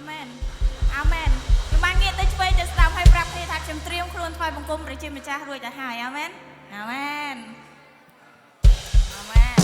Amen Amen បានងាកទៅឆ្វេងទៅស្ដាប់ឲ្យប្រាប់គ្នាថាខ្ញុំត្រៀមខ្លួនថ្វាយបង្គំព្រះជាម្ចាស់រួចទៅហើយ Amen Amen Amen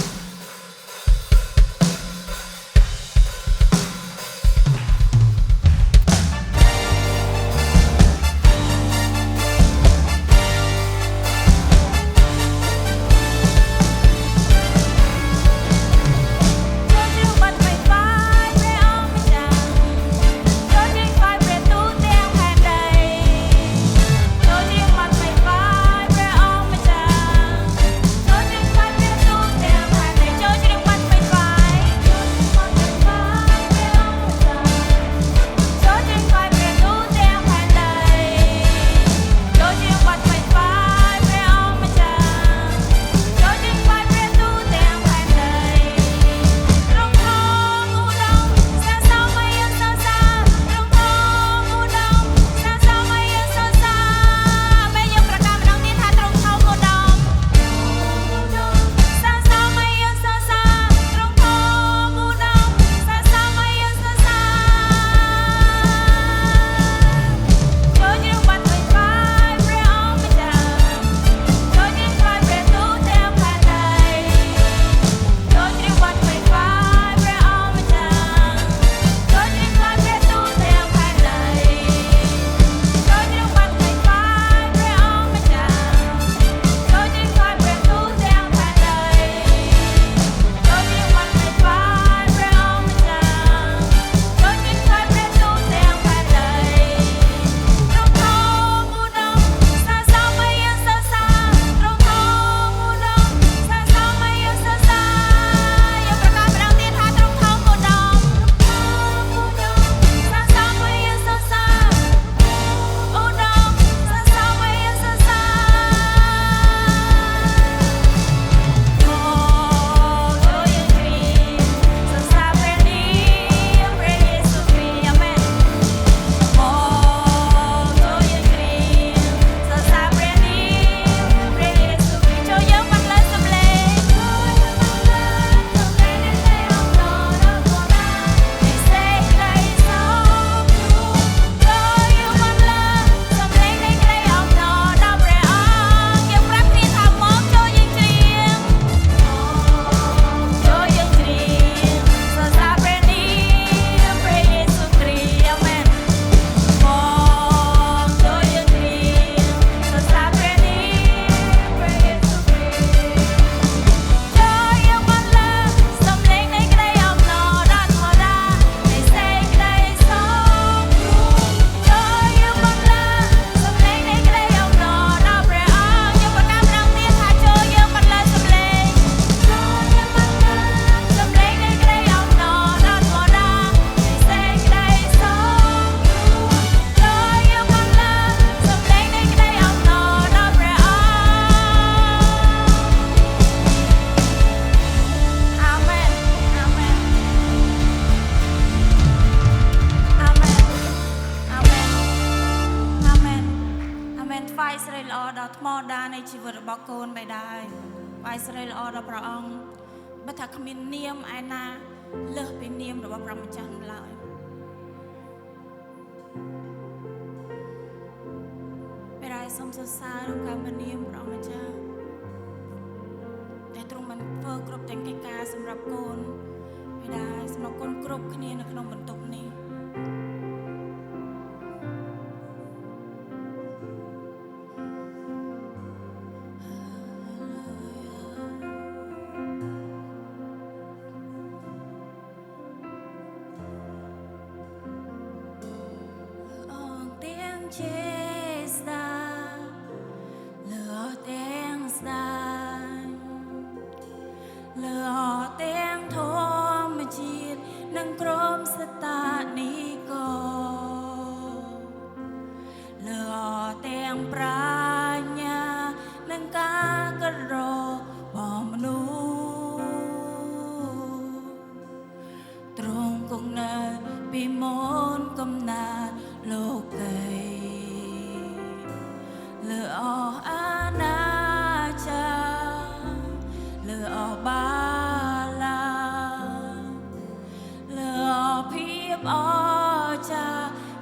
ចា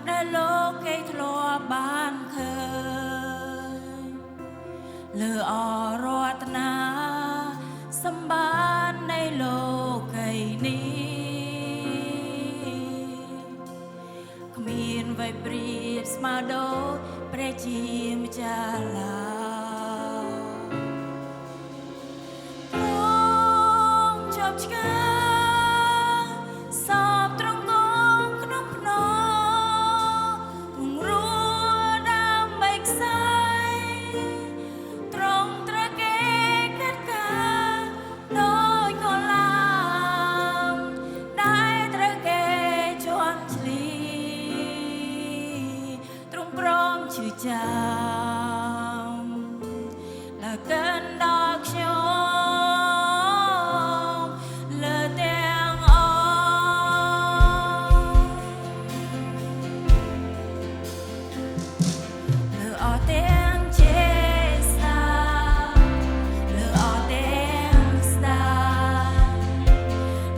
ដែលលោកគេធ្លាប់បានឃើញលើអរតនាសម្បាននៃលោកីនេះគ្មានអ្វីប្រៀបស្មើដូចព្រះជាម្ចាស់ឡើយទ្រង់ជាប់ឆ្កាសពត្រង់គង់ក្នុងភ្នំពង្រួដើម្បីខ្សែត្រង់ត្រូវគេកាត់ការដោយកលាមដែលត្រូវគេជន់ឈ្លីទ្រង់ព្រមឈឺចាំដែលកិនដល់ខ្ញុំលើទាំងអលើអស់ទាំងចេសាលើអស់ទាំងស្ដា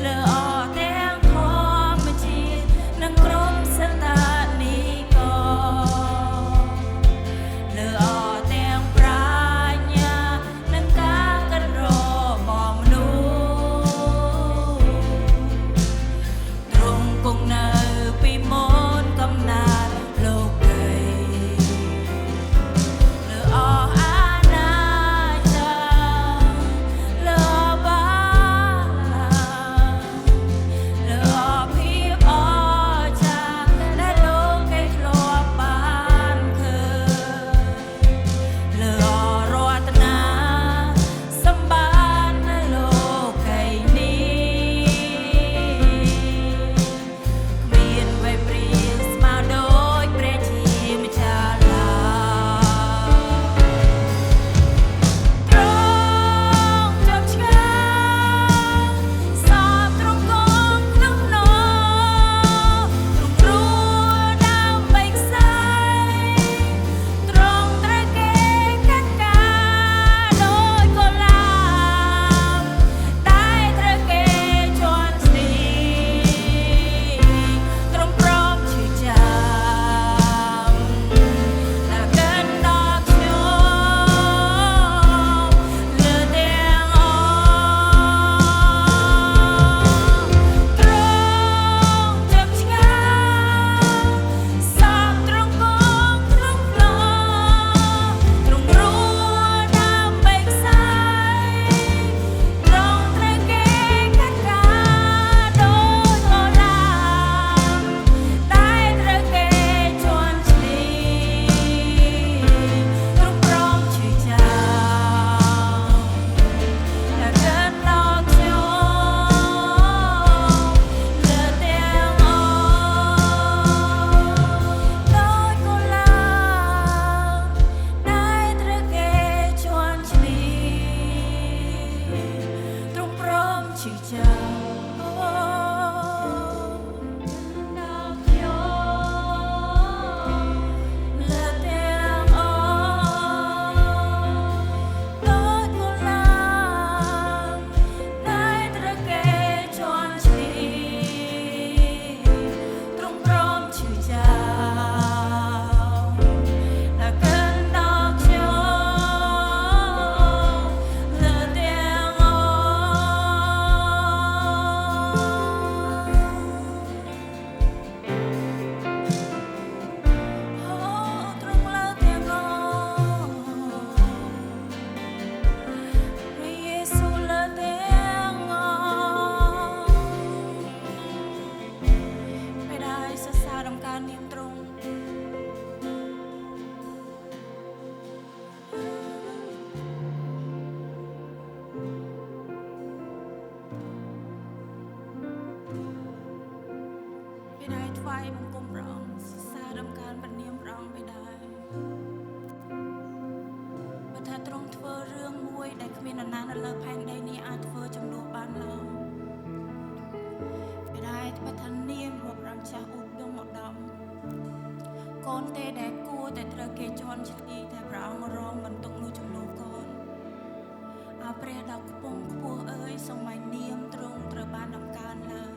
លើអស់ទាំងធម្មជាតិនិងក្រុមសត្តានិកលើអស់ទាំងប្រាជ្ញានិងការគិតរបស់មនុស្សទ្រង់គង់នៅពីមុនកំណើតលោកីលើអស់អាណាចក្រលើបាឡាលើអស់ភាពអស្ចារ្យដែលលោកគេធ្លាប់បានឃើញលើអរតនាសម្បាននៃលោកីនេះគ្មានអ្វីប្រៀបស្មើដូចព្រះជាម្ចាស់ឡើយទ្រង់ជាប់ឆ្កាសពត្រង់គង់ក្នុងភ្នំទ្រង់ព្រួលដើម្បីខ្សែទ្រង់ត្រូវគេកាត់ការដោយកលាមដែលត្រូវគេជន់ឈ្លីទ្រង់ព្រមឈឺចាំដែលកិនដល់ខ្ញុំលើទាំងអទ្រង់ចាប់ឆ្កាសពត្រង់គង់ក្នុងភ្នំទ្រង់រួដើម្បីខ្សែទ្រង់ត្រូវគេកាត់ការដូចកលាមដែលត្រូវគេជន់ឈ្លីទ្រង់ព្រមឈឺចាំដែលកិនដល់ខ្ញុំលើទាំងអដោយកលាមដែលត្រូវគេជន់ឈ្លីទ្រង់ព្រមឈឺចាំដល់ខ្ញុំលើទាំងអដោយកលាមដែលត្រូវគេជន់ឈ្លីទ្រង់ព្រមឈឺចាំដែលកិនដល់ខ្ញុំលើទាំងអទ្រង់លើទាំងអព្រះយេស៊ូវលើទាំងអព្រះដែលសរសើរដំណើរនាមទ្រង់ព្រះដែលថ្វាយបង្គំព្រះអង្គសរសើរដំណើរព្រះនាមព្រះអង្គព្រះដែលបើថាទ្រង់ធ្វើរឿងមួយដែលគ្មាននរណានៅលើផែនដីនេះអាចធ្វើជំនួសបានឡើយព្រះដែលបើថានាមរបស់ព្រះម្ចាស់ឧត្តមឧត្តមកូនទេដែលគួរតែត្រូវគេជន់ឈ្លីតែព្រះអង្គរងបន្ទុកនោះជំនួសកូនព្រះដ៏ខ្ពង់ខ្ពស់អើយសូមឲ្យនាមទ្រង់ត្រូវបានដំកើងឡើង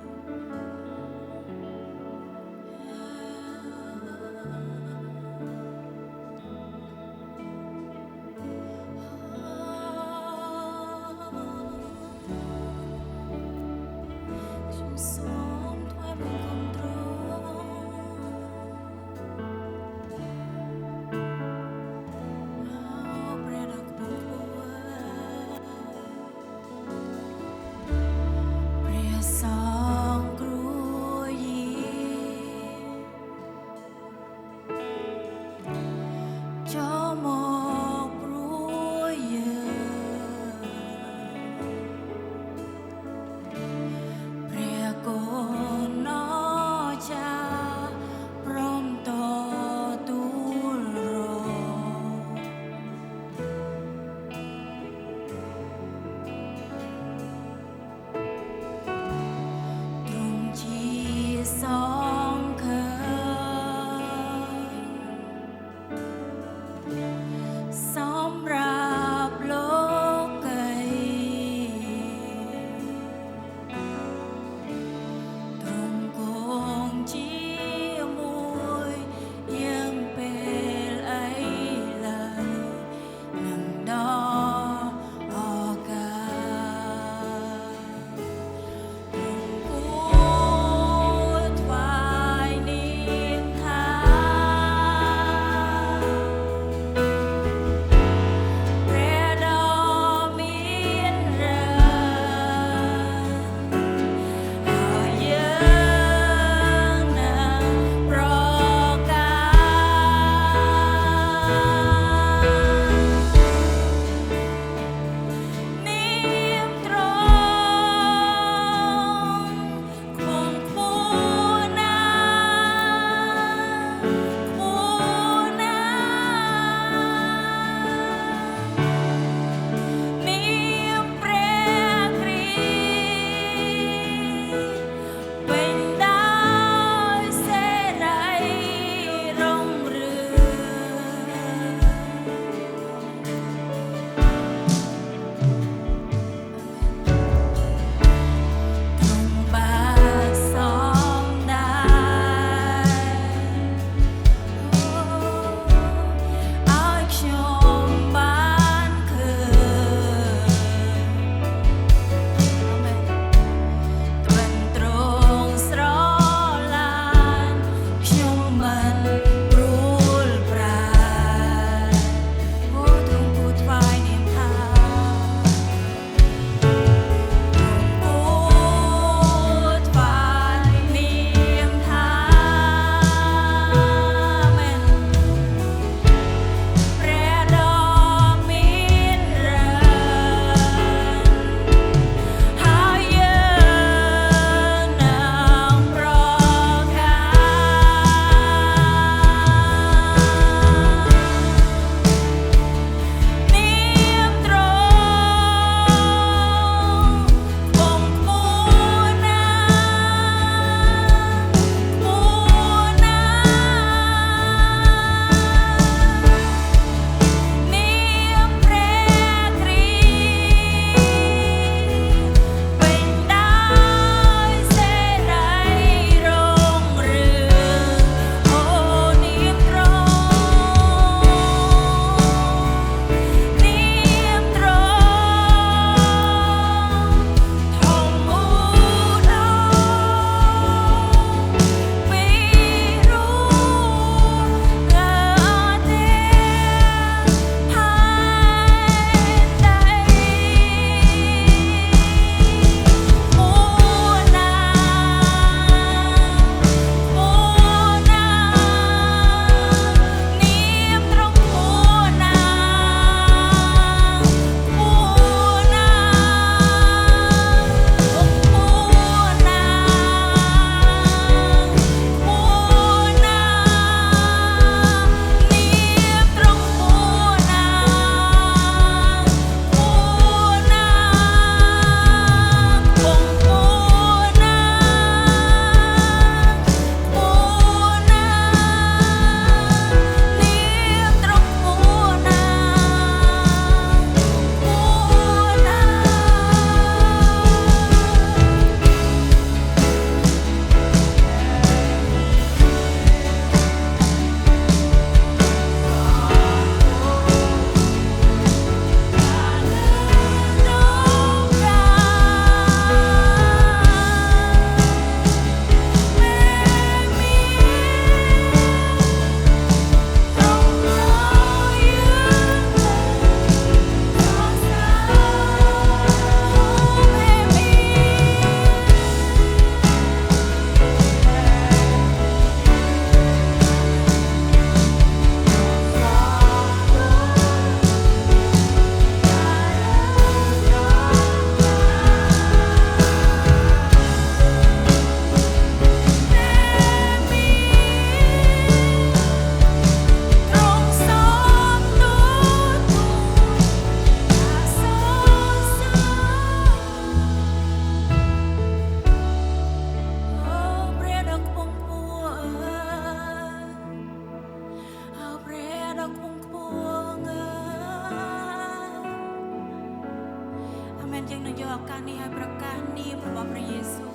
នេះឲ្យប្រកាសនាមរបស់ព្រះយេស៊ូវ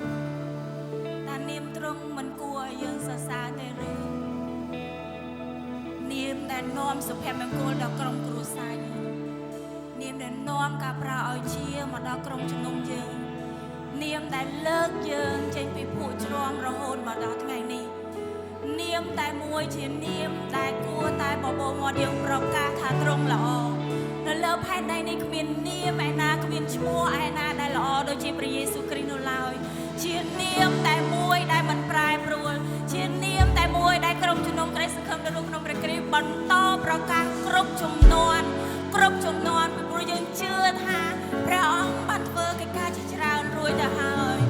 តែនាមទ្រង់មិនគួរឲ្យយើងសរសើរទេឬនាមដែលនាំសុភមង្គលដល់ក្រុមគ្រួសារយើងនាមដែលនាំការប្រើឲ្យជាមកដល់ក្រុមជំនុំយើងនាមដែលលើកយើងចេញពីភក់ជ្រាំរហូតមកដល់ថ្ងៃនេះនាមតែមួយជានាមដែលគួរតែបបោមាត់យើងប្រកាសថាទ្រង់ល្អនៅលើផែនដីនេះគ្មាននាមឯណាគ្មានឈ្មោះឯណាដែលល្អដូចជាព្រះយេស៊ូវគ្រីស្ទនោះឡើយជានាមតែមួយដែលមិនប្រែប្រួលជានាមតែមួយដែលក្រុមជំនុំក្រីសង្ឃឹមនៅក្នុងព្រះគ្រីស្ទបន្តប្រកាសគ្រប់ជំនាន់ពីព្រោះយើងជឿថាព្រះអង្គបានធ្វើកិច្ចការជាច្រើនរួចទៅហើយ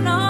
น้อ